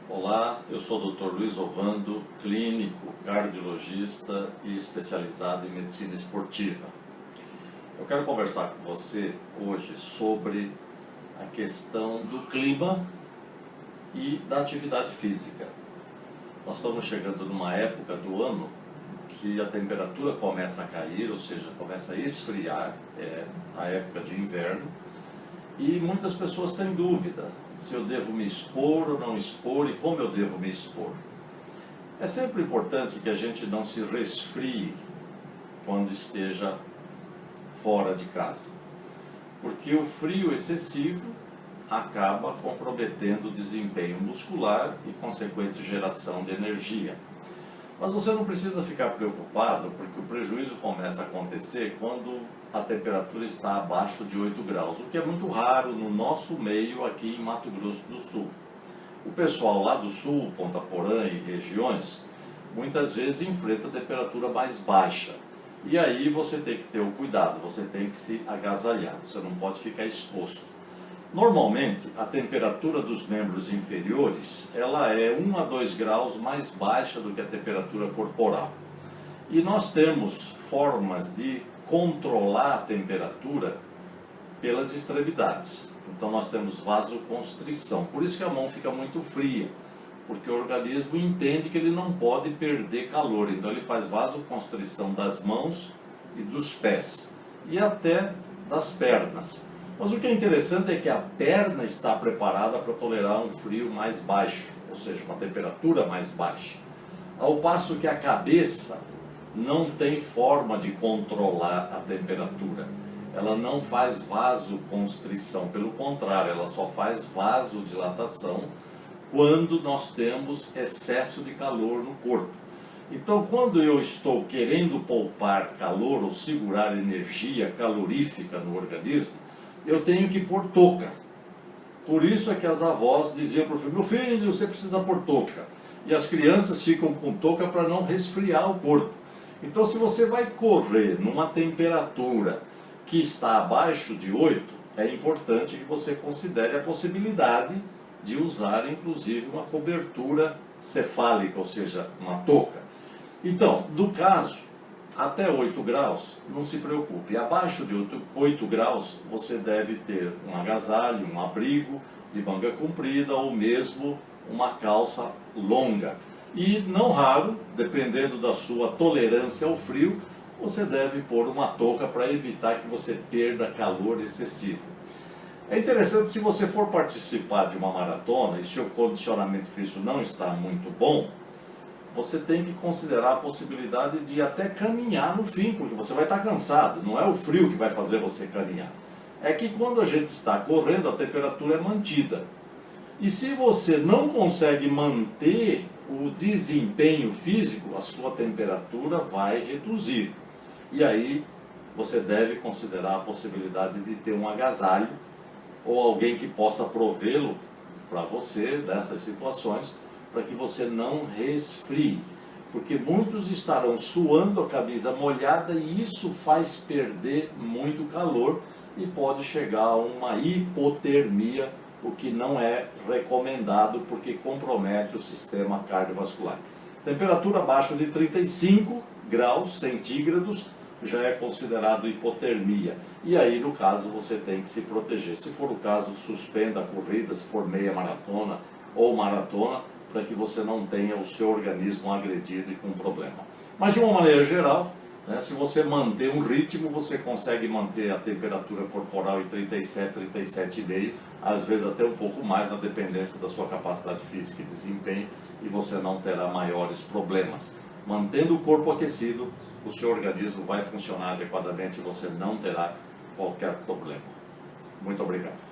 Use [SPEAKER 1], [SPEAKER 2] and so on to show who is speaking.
[SPEAKER 1] Olá, eu sou o Dr. Luiz Ovando, clínico, cardiologista e especializado em medicina esportiva. Eu quero conversar com você hoje sobre a questão do clima e da atividade física. Nós estamos chegando numa época do ano que a temperatura começa a cair, ou seja, começa a esfriar, é a época de inverno, e muitas pessoas têm dúvida se eu devo me expor ou não expor e como eu devo me expor. É sempre importante que a gente não se resfrie quando esteja fora de casa, porque o frio excessivo acaba comprometendo o desempenho muscular e consequente geração de energia. Mas você não precisa ficar preocupado, porque o prejuízo começa a acontecer quando a temperatura está abaixo de 8 graus, o que é muito raro no nosso meio aqui em Mato Grosso do Sul. O pessoal lá do sul, Ponta Porã e regiões, muitas vezes enfrenta temperatura mais baixa. E aí você tem que ter o cuidado, você tem que se agasalhar, você não pode ficar exposto. Normalmente, a temperatura dos membros inferiores, ela é 1 a 2 graus mais baixa do que a temperatura corporal. E nós temos formas de controlar a temperatura pelas extremidades. Então nós temos vasoconstrição, por isso que a mão fica muito fria, porque o organismo entende que ele não pode perder calor, então ele faz vasoconstrição das mãos e dos pés, e até das pernas. Mas o que é interessante é que a perna está preparada para tolerar um frio mais baixo, ou seja, uma temperatura mais baixa. Ao passo que a cabeça não tem forma de controlar a temperatura. Ela não faz vasoconstrição, pelo contrário, ela só faz vasodilatação quando nós temos excesso de calor no corpo. Então, quando eu estou querendo poupar calor ou segurar energia calorífica no organismo, eu tenho que pôr touca. Por isso é que as avós diziam para o filho: meu filho, você precisa pôr touca. E as crianças ficam com touca para não resfriar o corpo. Então, se você vai correr numa temperatura que está abaixo de 8, é importante que você considere a possibilidade de usar, inclusive, uma cobertura cefálica, ou seja, uma touca. Então, no caso, até 8 graus, não se preocupe. Abaixo de 8 graus, você deve ter um agasalho, um abrigo de manga comprida ou mesmo uma calça longa. E não raro, dependendo da sua tolerância ao frio, você deve pôr uma touca para evitar que você perda calor excessivo. É interessante, se você for participar de uma maratona e seu condicionamento físico não está muito bom, você tem que considerar a possibilidade de até caminhar no fim, porque você vai estar cansado, não é o frio que vai fazer você caminhar. É que quando a gente está correndo, a temperatura é mantida. E se você não consegue manter o desempenho físico, a sua temperatura vai reduzir. E aí você deve considerar a possibilidade de ter um agasalho ou alguém que possa provê-lo para você nessas situações, para que você não resfrie, porque muitos estarão suando a camisa molhada e isso faz perder muito calor e pode chegar a uma hipotermia, o que não é recomendado porque compromete o sistema cardiovascular. Temperatura abaixo de 35 graus centígrados já é considerado hipotermia. E aí, no caso, você tem que se proteger. Se for o caso, suspenda a corrida, se for meia maratona ou maratona, para que você não tenha o seu organismo agredido e com problema. Mas, de uma maneira geral, né, se você manter um ritmo, você consegue manter a temperatura corporal em 37, 37,5, às vezes até um pouco mais, na dependência da sua capacidade física e desempenho, e você não terá maiores problemas. Mantendo o corpo aquecido, o seu organismo vai funcionar adequadamente e você não terá qualquer problema. Muito obrigado.